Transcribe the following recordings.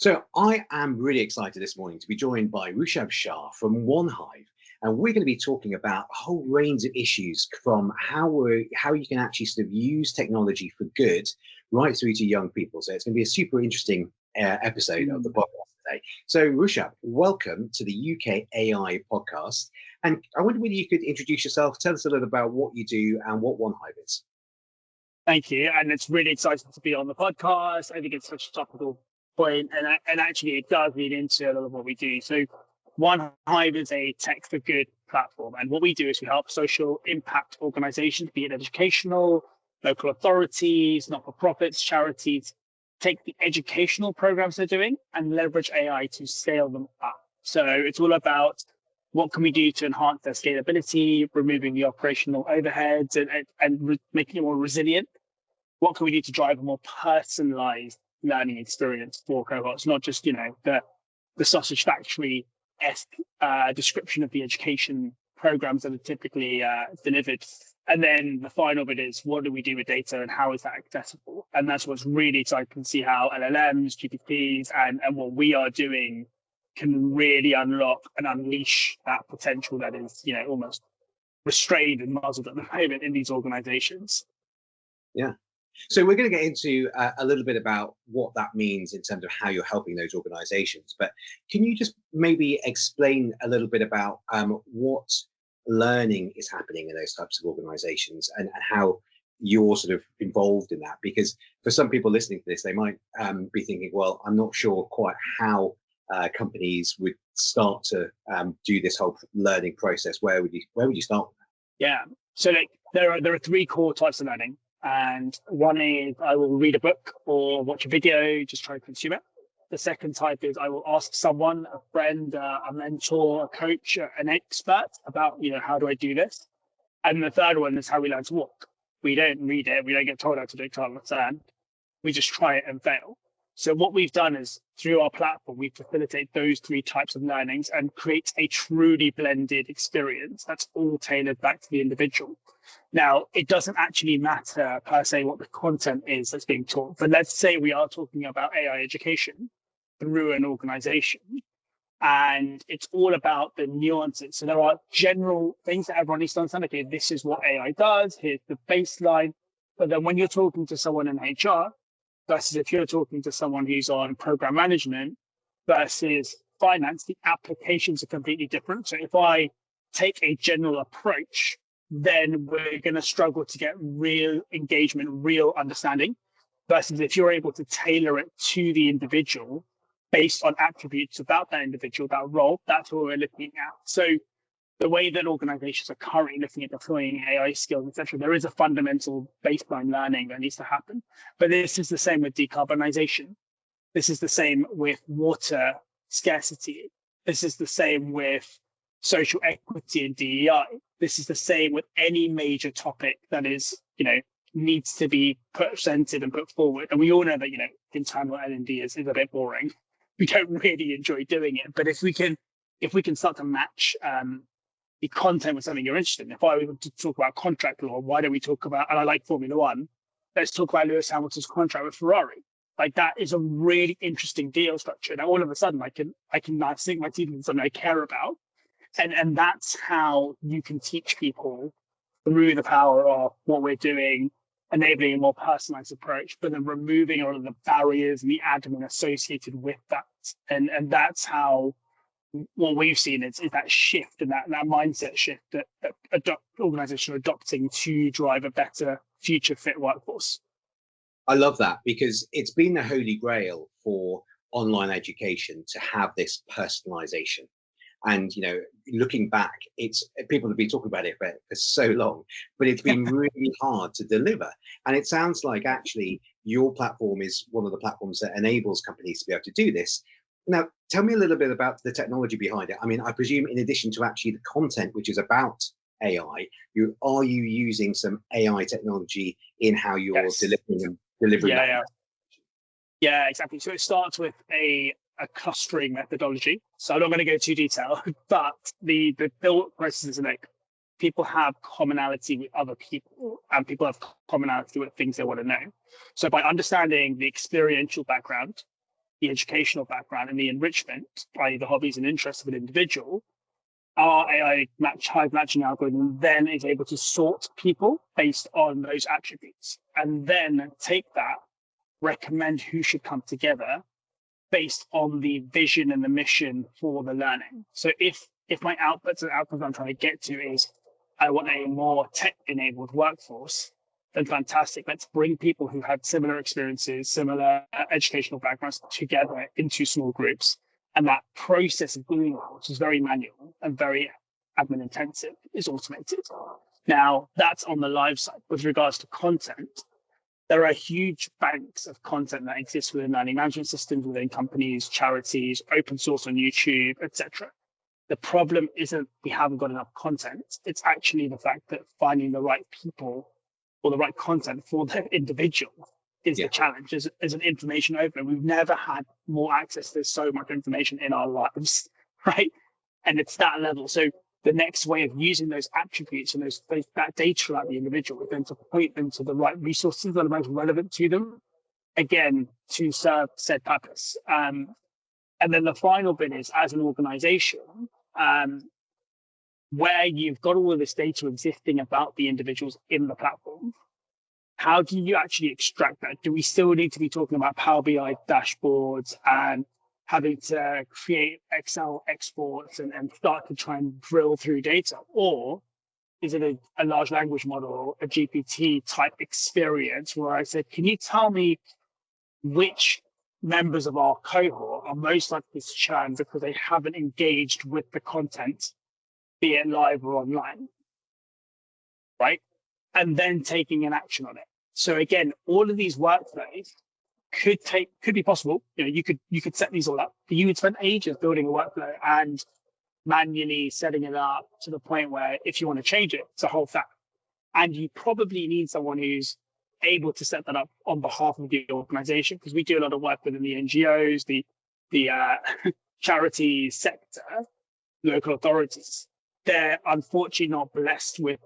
So I am really excited this morning to be joined by Rushab Shah from OneHive. And we're going to be talking about a whole range of issues from how you can actually sort of use technology for good right through to young people. So it's going to be a super interesting episode of the podcast today. So Rushab, welcome to the UK AI podcast. And I wonder whether you could introduce yourself, tell us a little about what you do and what OneHive is. Thank you. And it's really exciting to be on the podcast. I think it's such a topical point, and actually it does lead into a lot of what we do. So OneHive is a tech for good platform, and what we do is we help social impact organizations, be it educational, local authorities, not-for-profits, charities, take the educational programs they're doing and leverage AI to scale them up. So it's all about what can we do to enhance their scalability, removing the operational overheads and making it more resilient. What can we do to drive a more personalized learning experience for cohorts, not just, the sausage factory-esque description of the education programs that are typically delivered. And then the final bit is, what do we do with data and how is that accessible? And that's what's really exciting to see how LLMs, GPTs, and what we are doing can really unlock and unleash that potential that is, almost restrained and muzzled at the moment in these organizations. Yeah. So we're going to get into a little bit about what that means in terms of how you're helping those organizations. But can you just maybe explain a little bit about what learning is happening in those types of organizations and how you're sort of involved in that? Because for some people listening to this, they might be thinking, well, I'm not sure quite how companies would start to do this whole learning process. Where would you start with that? Yeah. So there are three core types of learning. And one is I will read a book or watch a video, just try to consume it. The second type is I will ask someone, a friend, a mentor, a coach, an expert about, how do I do this? And the third one is how we learn to walk. We don't read it. We don't get told how to do it to understand. We just try it and fail. So what we've done is through our platform, we facilitate those three types of learnings and create a truly blended experience that's all tailored back to the individual. Now, it doesn't actually matter per se what the content is that's being taught, but let's say we are talking about AI education through an organization, and it's all about the nuances. So there are general things that everyone needs to understand. Okay, this is what AI does. Here's the baseline. But then when you're talking to someone in HR versus if you're talking to someone who's on program management versus finance, the applications are completely different. So if I take a general approach, then we're going to struggle to get real engagement, real understanding, versus if you're able to tailor it to the individual based on attributes about that individual, that role, that's what we're looking at. So the way that organizations are currently looking at deploying AI skills, etc., there is a fundamental baseline learning that needs to happen. But this is the same with decarbonization. This is the same with water scarcity. This is the same with social equity and DEI. This is the same with any major topic that is, needs to be presented and put forward. And we all know that, internal L&D is a bit boring. We don't really enjoy doing it. But if we can start to match the content with something you're interested in. If I were to talk about contract law, why don't we talk about, and I like Formula One, let's talk about Lewis Hamilton's contract with Ferrari. Like, that is a really interesting deal structure. Now, all of a sudden, I can now sink my teeth into something I care about. And that's how you can teach people through the power of what we're doing, enabling a more personalized approach, but then removing all of the barriers and the admin associated with that. And that's how what we've seen is that shift and that mindset shift that organizations are adopting to drive a better future fit workforce. I love that, because it's been the holy grail for online education to have this personalization. And, looking back, people have been talking about it for so long, but it's been really hard to deliver. And it sounds like actually your platform is one of the platforms that enables companies to be able to do this. Now, tell me a little bit about the technology behind it. I mean, I presume in addition to actually the content, which is about AI, are you using some AI technology in how you're delivering that? Yeah, exactly. So it starts with a clustering methodology. So I'm not going to go too detailed, but the thought process is like people have commonality with other people and people have commonality with things they want to know. So by understanding the experiential background, the educational background and the enrichment, i.e. the hobbies and interests of an individual, our AI Hive matching algorithm then is able to sort people based on those attributes, and then take that, recommend who should come together based on the vision and the mission for the learning. So if my outputs and outcomes I'm trying to get to is I want a more tech-enabled workforce, then fantastic. Let's bring people who have similar experiences, similar educational backgrounds together into small groups. And that process of doing that, which is very manual and very admin intensive, is automated. Now, that's on the live side. With regards to content, there are huge banks of content that exist within learning management systems, within companies, charities, open source on YouTube, etc. The problem isn't we haven't got enough content. It's actually the fact that finding the right people or the right content for the individual is the challenge. As an information overload, we've never had more access to so much information in our lives, right? And it's that level. So the next way of using those attributes and that data about the individual is then to point them to the right resources that are most relevant to them, again, to serve said purpose. And then the final bit is, as an organization, where you've got all of this data existing about the individuals in the platform, how do you actually extract that? Do we still need to be talking about Power BI dashboards and having to create Excel exports and start to try and drill through data? Or is it a large language model, a GPT type experience where I said, can you tell me which members of our cohort are most likely to churn because they haven't engaged with the content, be it live or online, right? And then taking an action on it. So again, all of these workflows could be possible. You could set these all up, but you would spend ages building a workflow and manually setting it up to the point where if you want to change it, it's a whole fact. And you probably need someone who's able to set that up on behalf of the organization, because we do a lot of work within the NGOs, the charity sector, local authorities. They're unfortunately not blessed with,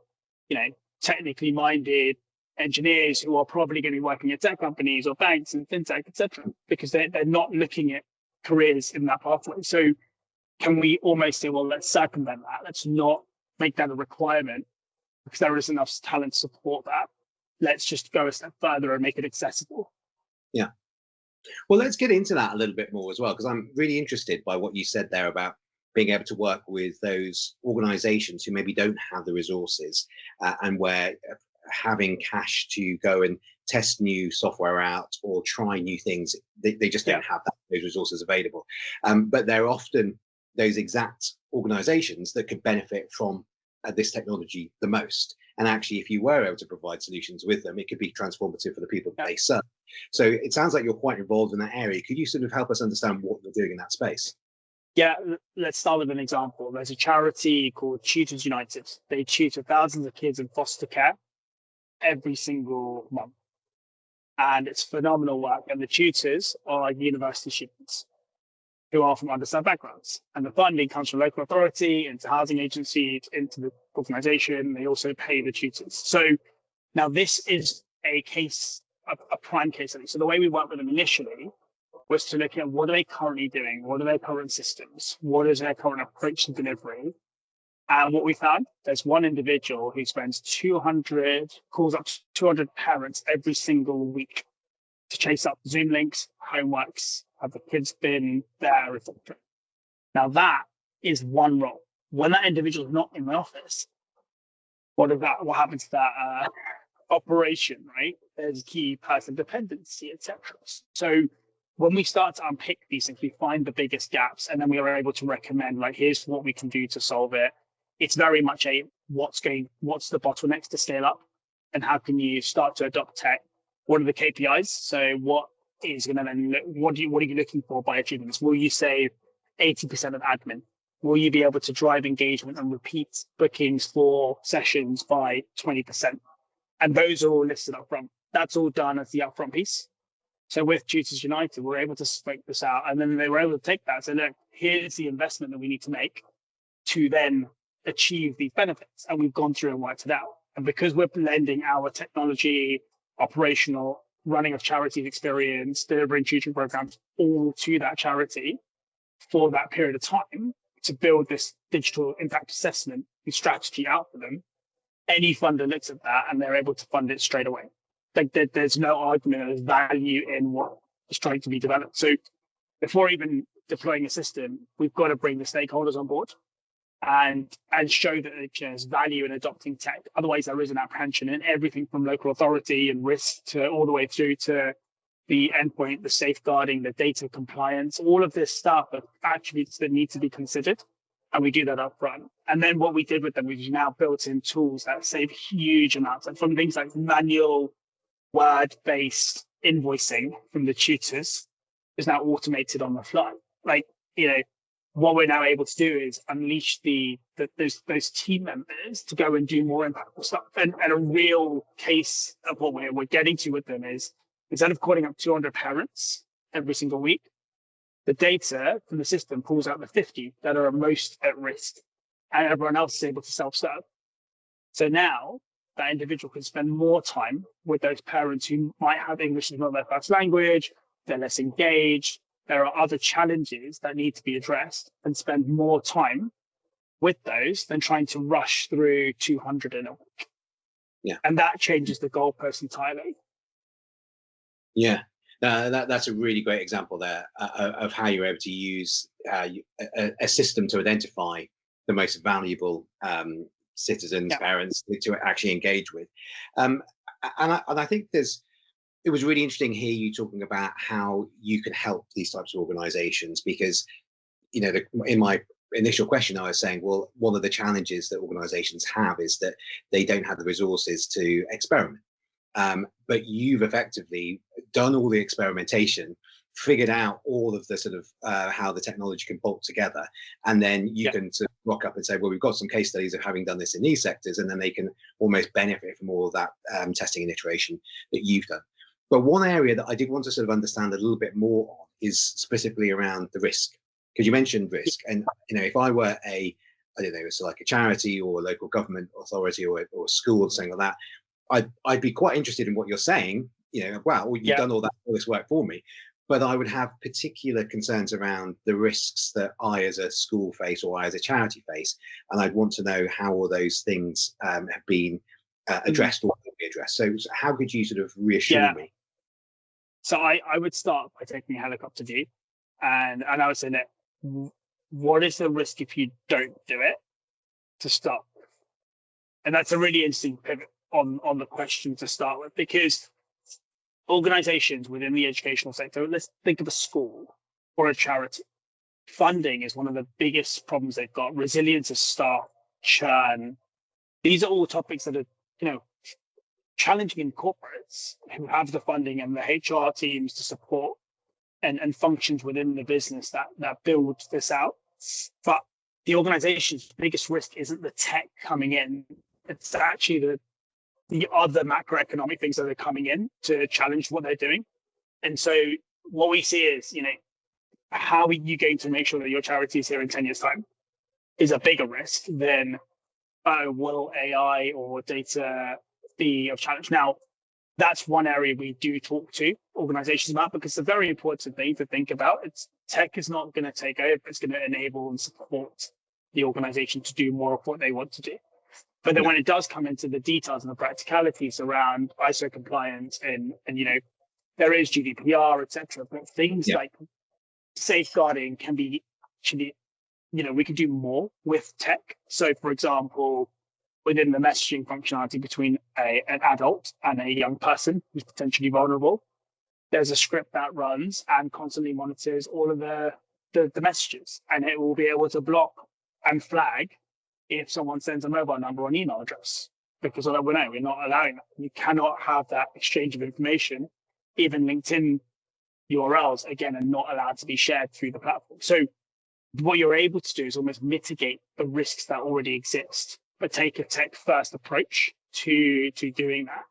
technically minded engineers who are probably going to be working at tech companies or banks and fintech, etc., because they're not looking at careers in that pathway. So can we almost say, well, let's circumvent that. Let's not make that a requirement because there isn't enough talent to support that. Let's just go a step further and make it accessible. Yeah. Well, let's get into that a little bit more as well, because I'm really interested by what you said there about being able to work with those organizations who maybe don't have the resources and where having cash to go and test new software out or try new things, they just don't have those resources available. But they're often those exact organizations that could benefit from this technology the most. And actually, if you were able to provide solutions with them, it could be transformative for the people that they serve. So it sounds like you're quite involved in that area. Could you sort of help us understand what you're doing in that space? Yeah, let's start with an example. There's a charity called Tutors United. They tutor thousands of kids in foster care every single month. And it's phenomenal work. And the tutors are university students who are from underserved backgrounds. And the funding comes from local authority, into housing agencies, into the organization. They also pay the tutors. So now this is a case, a prime case study. So the way we worked with them initially was to look at what are they currently doing? What are their current systems? What is their current approach to delivery? And what we found, there's one individual who spends calls up to 200 parents every single week to chase up Zoom links, homeworks, have the kids been there, etc. Now that is one role. When that individual is not in the office, what happens to that operation, right? There's key person dependency, etc. So when we start to unpick these things, we find the biggest gaps, and then we are able to recommend, like, here's what we can do to solve it. It's very much what's the bottlenecks to scale up, and how can you start to adopt tech? What are the KPIs? So what is going to then what are you looking for by achieving this? Will you save 80% of admin? Will you be able to drive engagement and repeat bookings for sessions by 20%? And those are all listed up front. That's all done as the upfront piece. So with Tutors United, we're able to scope this out, and then they were able to take that and say, look, here's the investment that we need to make to then achieve these benefits. And we've gone through and worked it out. And because we're blending our technology, operational, running of charities experience, delivering tutoring programs, all to that charity for that period of time to build this digital impact assessment and strategy out for them. Any funder looks at that and they're able to fund it straight away. Like there's no argument, there's value in what is trying to be developed. So before even deploying a system, we've got to bring the stakeholders on board and show that there's value in adopting tech. Otherwise, there is an apprehension in everything from local authority and risk to all the way through to the endpoint, the safeguarding, the data compliance, all of this stuff are attributes that need to be considered. And we do that up front. And then what we did with them, we've now built in tools that save huge amounts, like from things like manual word-based invoicing from the tutors is now automated on the fly. Like, what we're now able to do is unleash those team members to go and do more impactful stuff. And a real case of what we're getting to with them is, instead of calling up 200 parents every single week, the data from the system pulls out the 50 that are most at risk, and everyone else is able to self-serve. So now that individual can spend more time with those parents who might have English as not their first language, they're less engaged, there are other challenges that need to be addressed, and spend more time with those than trying to rush through 200 in a week. Yeah. And that changes the goalpost entirely. Yeah. That's a really great example there of how you're able to use a system to identify the most valuable citizens, parents to actually engage with. And I think it was really interesting to hear you talking about how you can help these types of organizations, because, in my initial question, I was saying, well, one of the challenges that organizations have is that they don't have the resources to experiment. But you've effectively done all the experimentation, figured out all of the sort of how the technology can bolt together, and then you can sort of rock up and say, well, we've got some case studies of having done this in these sectors, and then they can almost benefit from all of that testing and iteration that you've done. But one area that I did want to sort of understand a little bit more on is specifically around the risk, because you mentioned risk, and if I were I don't know, it's like a charity or a local government authority or a school or something like that, I'd be quite interested in what you're saying. Wow, you've done all this work for me, but I would have particular concerns around the risks that I as a school face or I as a charity face, and I'd want to know how all those things have been addressed or will be addressed. So how could you sort of reassure me? So I would start by taking a helicopter view, and I would say that what is the risk if you don't do it to start with? And that's a really interesting pivot on the question to start with, because organizations within the educational sector, let's think of a school or a charity, funding is one of the biggest problems they've got. Resilience of staff, churn, these are all topics that are challenging in corporates who have the funding and the HR teams to support and functions within the business that build this out. But the organization's biggest risk isn't the tech coming in, it's actually the other macroeconomic things that are coming in to challenge what they're doing. And so what we see is, how are you going to make sure that your charity is here in 10 years' time is a bigger risk than, will AI or data be of challenge? Now, that's one area we do talk to organizations about, because it's a very important thing to think about. Tech is not going to take over, it's going to enable and support the organization to do more of what they want to do. But then when it does come into the details and the practicalities around ISO compliance and there is GDPR, etc. But things like safeguarding can be actually, we can do more with tech. So, for example, within the messaging functionality between an adult and a young person who's potentially vulnerable, there's a script that runs and constantly monitors all of the messages, and it will be able to block and flag if someone sends a mobile number or an email address, because we're not allowing that. You cannot have that exchange of information. Even LinkedIn URLs, again, are not allowed to be shared through the platform. So what you're able to do is almost mitigate the risks that already exist, but take a tech-first approach to doing that.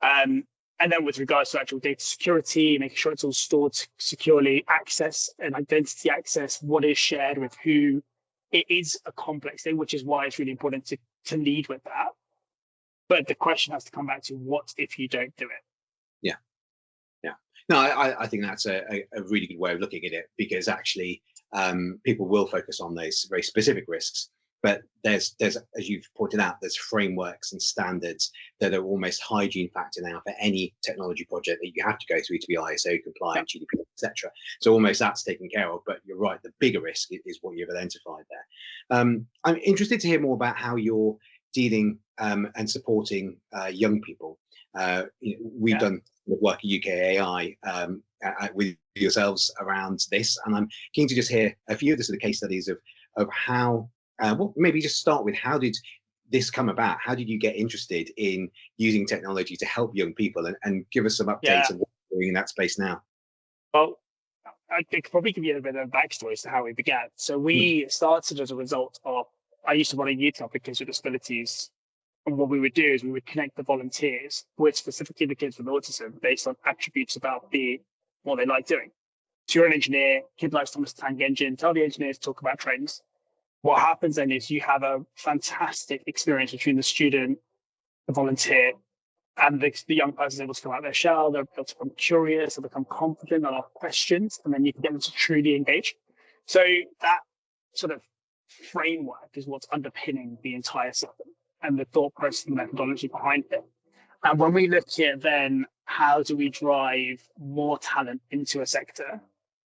And then with regards to actual data security, making sure it's all stored securely, access and identity access, what is shared with who, it is a complex thing, which is why it's really important to lead with that. But the question has to come back to, what if you don't do it? Yeah. No, I think that's a really good way of looking at it, because actually people will focus on those very specific risks. But there's, as you've pointed out, there's frameworks and standards that are almost hygiene factor now for any technology project that you have to go through to be ISO compliant, GDPR, etc. So almost that's taken care of. But you're right, the bigger risk is what you've identified there. I'm interested to hear more about how you're dealing and supporting young people. We've done work at UKAI with yourselves around this, and I'm keen to just hear a few of the sort of case studies of how. Well, maybe just start with, how did this come about? How did you get interested in using technology to help young people, and give us some updates on what you're doing in that space now? Well, I could probably give you a bit of a backstory as to how we began. So we started as a result of, I used to run a youth club for kids with disabilities. And what we would do is we would connect the volunteers with specifically the kids with autism based on attributes about what they like doing. So you're an engineer, kid likes Thomas the Tank Engine, tell the engineers to talk about trains. What happens then is you have a fantastic experience between the student, the volunteer, and the young person is able to come out of their shell. They're able to become curious, they become confident, and ask questions, and then you can get them to truly engage. So that sort of framework is what's underpinning the entire system and the thought process and methodology behind it. And when we look at then how do we drive more talent into a sector,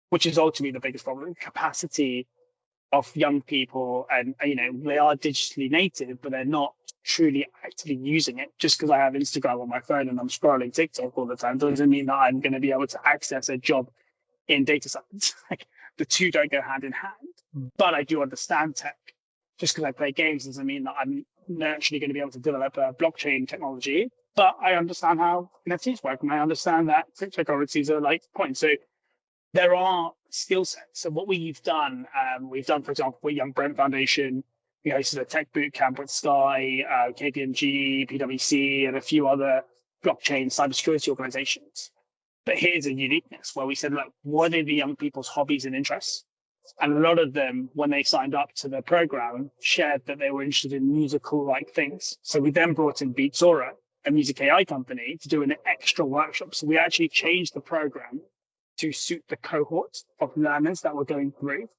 which is ultimately the biggest problem, capacity of young people, and they are digitally native, but they're not truly actively using it. Just because I have Instagram on my phone and I'm scrolling TikTok all the time doesn't mean that I'm going to be able to access a job in data science. Like, the two don't go hand in hand. But I do understand tech. Just because I play games doesn't mean that I'm naturally going to be able to develop a blockchain technology. But I understand how NFTs work, and I understand that cryptocurrencies are like coins. So there are skill sets. So what we've done, for example, with Young Brent Foundation, we hosted a tech boot camp with Sky, KPMG, PwC, and a few other blockchain cybersecurity organizations. But here's a uniqueness where we said, look, what are the young people's hobbies and interests? And a lot of them, when they signed up to the program, shared that they were interested in musical-like things. So we then brought in Beats Aura, a music AI company, to do an extra workshop. So we actually changed the program to suit the cohort of learners that were going through.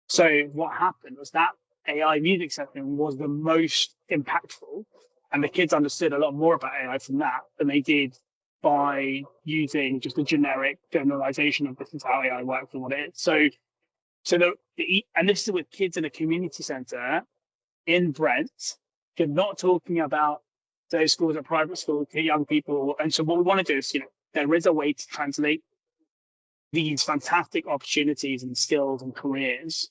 So what happened was that AI music session was the most impactful, and the kids understood a lot more about AI from that than they did by using just a generic generalization of this is how AI works and what it is. And this is with kids in a community center in Brent. You're not talking about those schools are private schools to young people. And so what we want to do is, there is a way to translate these fantastic opportunities and skills and careers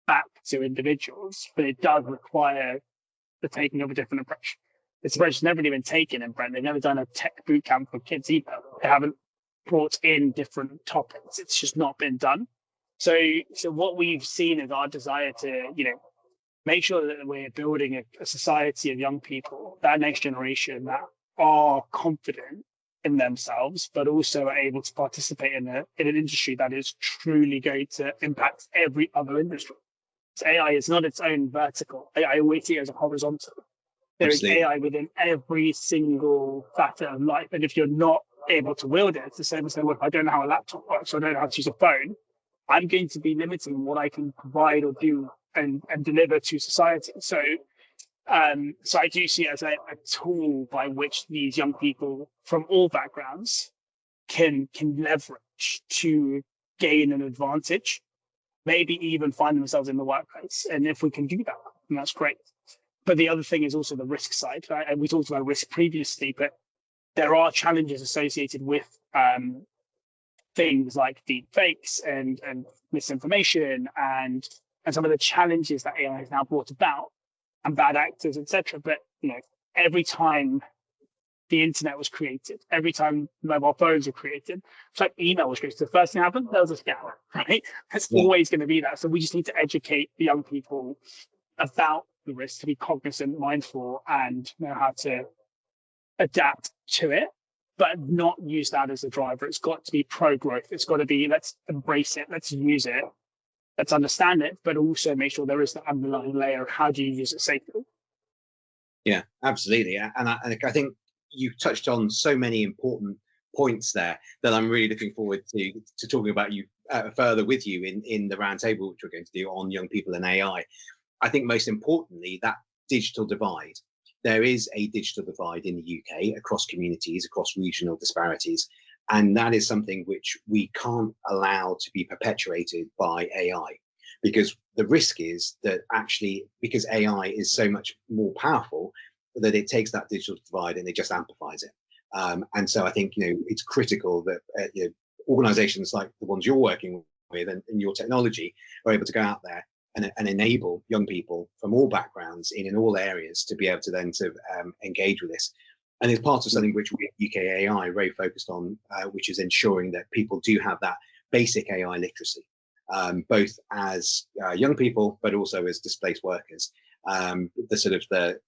back to individuals, but it does require the taking of a different approach. This approach has never really been taken in Brent. They've never done a tech boot camp for kids either. They haven't brought in different topics. It's just not been done. So what we've seen is our desire to, make sure that we're building a society of young people, that next generation, that are confident in themselves, but also are able to participate in an industry that is truly going to impact every other industry. So AI is not its own vertical. I always see it as a horizontal. There is AI within every single facet of life. And if you're not able to wield it, it's the same as saying, well, if I don't know how a laptop works, or I don't know how to use a phone, I'm going to be limiting what I can provide or do and deliver to society. So I do see it as a tool by which these young people from all backgrounds can leverage to gain an advantage, maybe even find themselves in the workplace. And if we can do that, then that's great. But the other thing is also the risk side. Right? And we talked about risk previously, but there are challenges associated with things like deep fakes and misinformation and some of the challenges that AI has now brought about, and bad actors, etc. But every time the internet was created, every time mobile phones were created, it's like email was created. The first thing that happened, there was a scam, right? It's always going to be that. So we just need to educate the young people about the risks, to be cognizant, mindful, and know how to adapt to it, but not use that as a driver. It's got to be pro-growth. It's got to be, let's embrace it, let's use it, let's understand it, but also make sure there is the underlying layer of how do you use it safely. Yeah, absolutely. And I think you touched on so many important points there that I'm really looking forward to talking about you further with you in the roundtable, which we're going to do on young people and AI. I think most importantly, that digital divide. There is a digital divide in the UK across communities, across regional disparities, and that is something which we can't allow to be perpetuated by AI, because the risk is that actually, because AI is so much more powerful, that it takes that digital divide and it just amplifies it. And so I think, it's critical that organizations like the ones you're working with and your technology are able to go out there and enable young people from all backgrounds in all areas to be able to then engage with this. And it's part of something which we at UKAI are very focused on, which is ensuring that people do have that basic AI literacy, both as young people, but also as displaced workers. The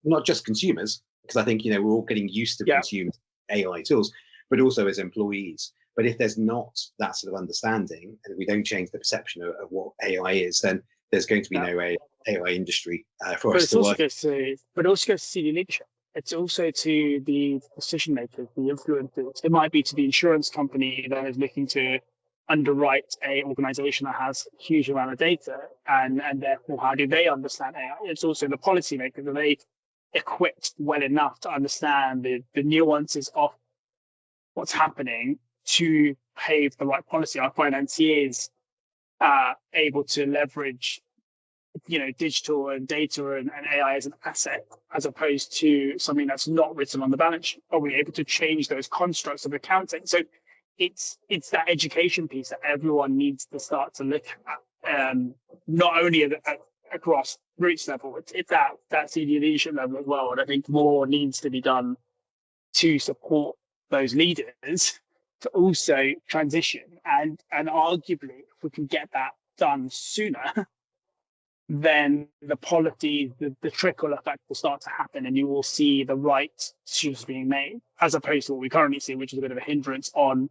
not just consumers, because I think, we're all getting used to consuming AI tools, but also as employees. But if there's not that sort of understanding, and we don't change the perception of what AI is, then there's going to be no AI industry for us to work. But it also goes to senior leadership. It's also to the decision makers, the influencers. It might be to the insurance company that is looking to underwrite a organization that has a huge amount of data, and therefore how do they understand AI? It's also the policymakers. Are they equipped well enough to understand the nuances of what's happening to pave the right policy? Our financiers are able to leverage digital and data and AI as an asset, as opposed to something that's not written on the balance sheet. Are we able to change those constructs of accounting? So it's that education piece that everyone needs to start to look at, not only across roots level, it's that senior leadership level as well. And I think more needs to be done to support those leaders to also transition. And arguably, if we can get that done sooner, then the policy, the trickle effect will start to happen, and you will see the right decisions being made, as opposed to what we currently see, which is a bit of a hindrance on,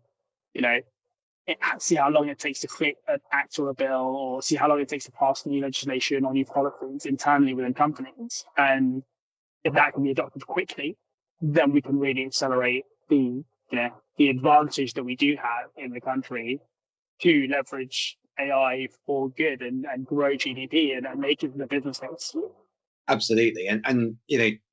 see how long it takes to create an act or a bill, or see how long it takes to pass new legislation or new policies internally within companies. And if that can be adopted quickly, then we can really accelerate the advantage that we do have in the country to leverage AI for good and grow GDP and make it the business case. Absolutely. And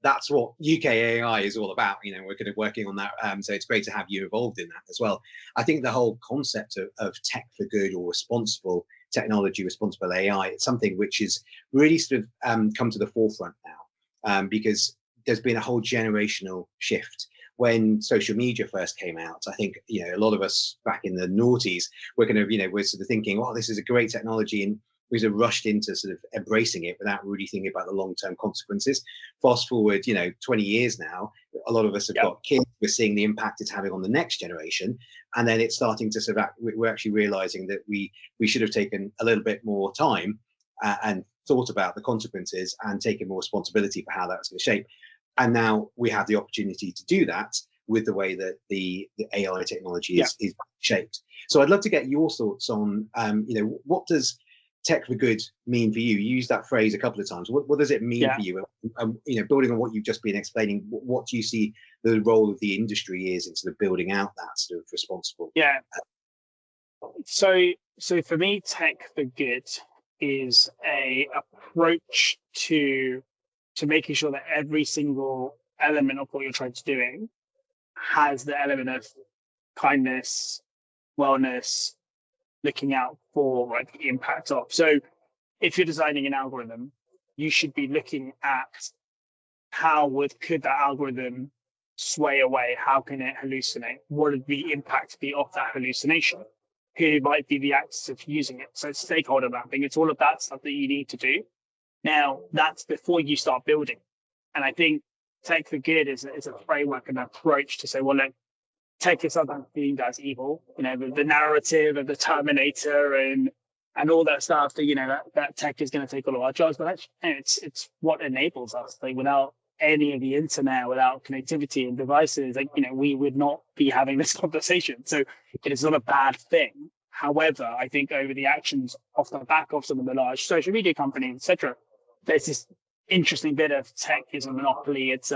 that's what UKAI is all about. We're kind of working on that. So it's great to have you involved in that as well. I think the whole concept of tech for good, or responsible technology, responsible AI, it's something which is really sort of come to the forefront now, because there's been a whole generational shift. When social media first came out, I think, a lot of us back in the noughties were kind of, we're sort of thinking, oh, this is a great technology. And we sort of rushed into sort of embracing it without really thinking about the long-term consequences. Fast forward, 20 years now, a lot of us have got kids. We're seeing the impact it's having on the next generation. And then it's starting to sort of, we're actually realizing that we should have taken a little bit more time and thought about the consequences and taken more responsibility for how that's going to shape. And now we have the opportunity to do that with the way that the AI technology is shaped. So I'd love to get your thoughts on, what does tech for good mean for you? You used that phrase a couple of times. What does it mean for you? Building on what you've just been explaining, what do you see the role of the industry is in sort of building out that sort of responsible? Yeah. So for me, tech for good is a approach to making sure that every single element of what you're trying to do has the element of kindness, wellness, looking out for the impact of. So if you're designing an algorithm, you should be looking at could that algorithm sway away? How can it hallucinate? What would the impact be of that hallucination? Who might be the actors of using it? So stakeholder mapping, it's all of that stuff that you need to do. Now, that's before you start building. And I think tech for good is a framework and approach to say, well, look, tech is sometimes deemed as evil. The narrative of the Terminator and all that stuff that tech is going to take all of our jobs. But actually, it's what enables us. Without any of the internet, without connectivity and devices, we would not be having this conversation. So it is not a bad thing. However, I think over the actions off the back of some of the large social media companies, etc., there's this interesting bit of tech is a monopoly. It's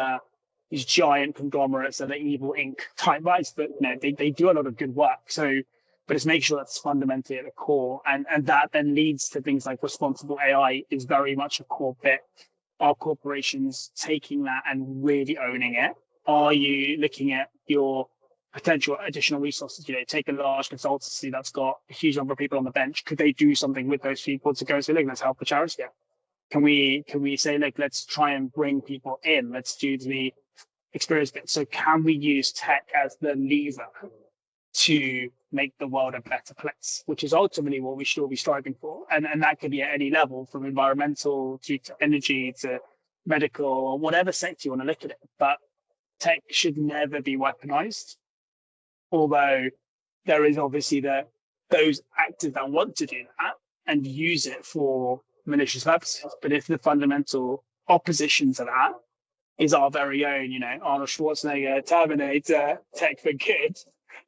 these giant conglomerates that are evil Inc. type rights, but they do a lot of good work. So, but it's making sure that's fundamentally at the core, and that then leads to things like responsible AI is very much a core bit. Are corporations taking that and really owning it? Are you looking at your potential additional resources? Take a large consultancy that's got a huge number of people on the bench. Could they do something with those people to go say, look, let's help the charity? Yeah. Can we say, like, let's try and bring people in? Let's do the experience bit. So can we use tech as the lever to make the world a better place, which is ultimately what we should all be striving for. And that could be at any level, from environmental to energy to medical, or whatever sector you want to look at it. But tech should never be weaponized, although there is obviously those actors that want to do that and use it for malicious purposes. But if the fundamental opposition to that is our very own, Arnold Schwarzenegger, Terminator, tech for good,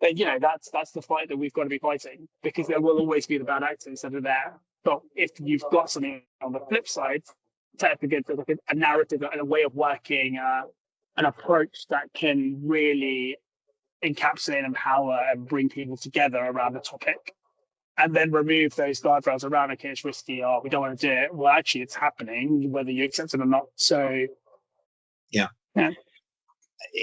then that's the fight that we've got to be fighting, because there will always be the bad actors that are there. But if you've got something on the flip side, tech for good, like a narrative and a way of working, an approach that can really encapsulate, empower, and bring people together around the topic, and then remove those guardrails around, okay, it's risky, we don't want to do it. Well, actually, it's happening, whether you accept it or not. So, yeah. And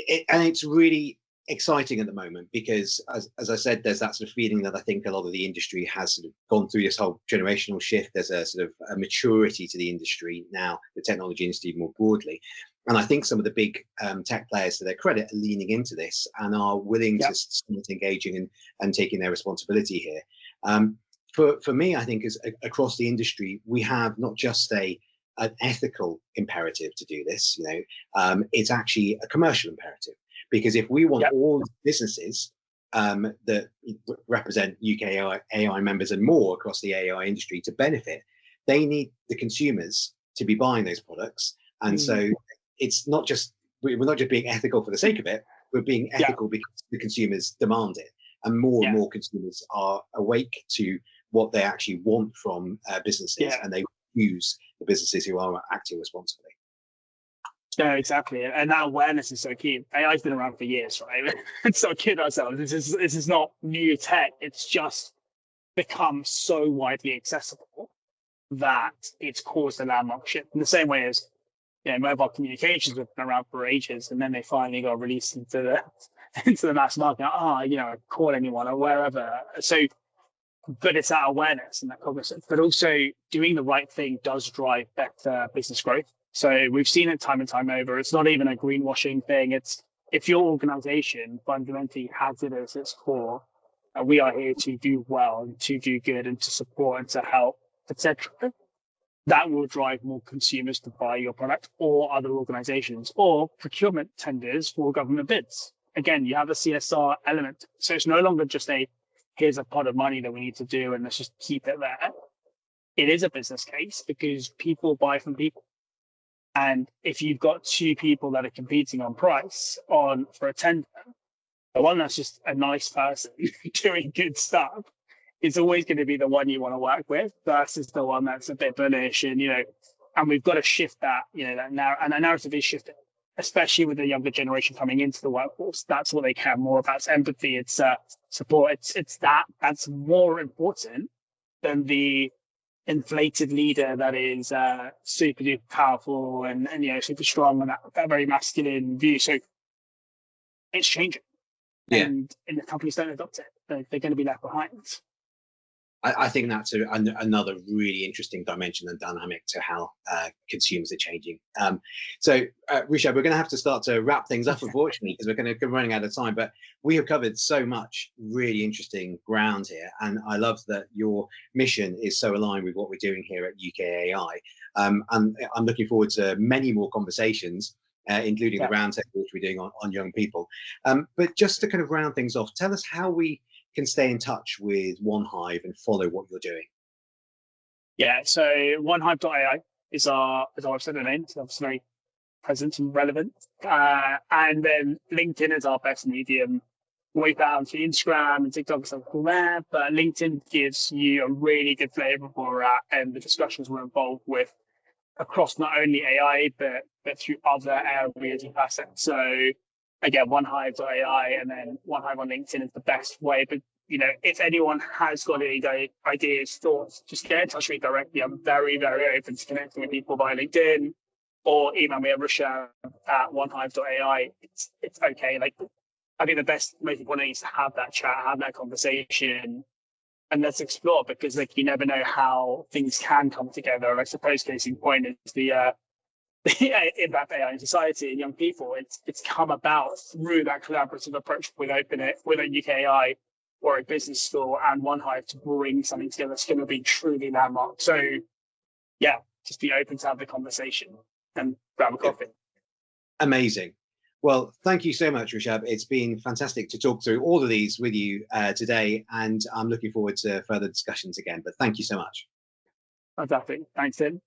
it's really exciting at the moment, because as I said, there's that sort of feeling that I think a lot of the industry has sort of gone through this whole generational shift. There's a sort of a maturity to the industry now, the technology industry more broadly. And I think some of the big tech players, to their credit, are leaning into this and are willing to start engaging and taking their responsibility here. For me, I think, as across the industry, we have not just an ethical imperative to do this. It's actually a commercial imperative. Because if we want all businesses that represent UK AI members and more across the AI industry to benefit, they need the consumers to be buying those products. And so it's not just, we're not just being ethical for the sake of it, we're being ethical because the consumers demand it. And more consumers are awake to what they actually want from businesses, and they use the businesses who are acting responsibly. No, exactly. And that awareness is so key. AI's been around for years, right? Let's not kid ourselves. This is not new tech. It's just become so widely accessible that it's caused a landmark shift. In the same way as mobile communications have been around for ages, and then they finally got released into the mass market. Call anyone or wherever. So, but it's that awareness and that cognizance. But also doing the right thing does drive better business growth. So we've seen it time and time over. It's not even a greenwashing thing. It's, if your organization fundamentally has it as its core, we are here to do well and to do good and to support and to help, etc., that will drive more consumers to buy your product or other organizations, or procurement tenders for government bids. Again, you have a CSR element. So it's no longer just here's a pot of money that we need to do and let's just keep it there. It is a business case, because people buy from people. And if you've got two people that are competing on price for a tender, the one that's just a nice person doing good stuff is always going to be the one you want to work with, versus the one that's a bit bullish. And we've got to shift that, and that narrative is shifting, especially with the younger generation coming into the workforce. That's what they care more about. It's empathy, it's support. It's that's more important than the inflated leader that is super duper powerful and super strong, and that very masculine view. So it's changing, and the companies don't adopt it, they're going to be left behind. I think that's another really interesting dimension and dynamic to how consumers are changing. So, Rushab, we're going to have to start to wrap things up, unfortunately, because we're going to be running out of time. But we have covered so much really interesting ground here. And I love that your mission is so aligned with what we're doing here at UK AI. And I'm looking forward to many more conversations, including the roundtable, which we're doing on young people. But just to kind of round things off, tell us how we can stay in touch with OneHive and follow what you're doing. So OneHive.ai is our website name, so that's very present and relevant. And then LinkedIn is our best medium. We found for Instagram and TikTok stuff cool there, but LinkedIn gives you a really good flavor of where we're at and the discussions we're involved with. across not only AI, but through other areas and facets. So again, OneHive.ai and then OneHive on LinkedIn is the best way. But if anyone has got any ideas, thoughts, just get in touch with me directly. I'm very, very open to connecting with people via LinkedIn or email me at Rushab at OneHive.ai. It's okay. Like, I think the most important thing is to have that chat, have that conversation, and let's explore, because like you never know how things can come together. I suppose case in point is the impact AI in society and young people. It's come about through that collaborative approach with UKAI or a business school and OneHive to bring something together that's going to be truly landmark. So yeah, just be open to have the conversation and grab a coffee. Amazing. Well, thank you so much, Rushab. It's been fantastic to talk through all of these with you today, and I'm looking forward to further discussions again. But thank you so much. Fantastic. Thanks, Tim.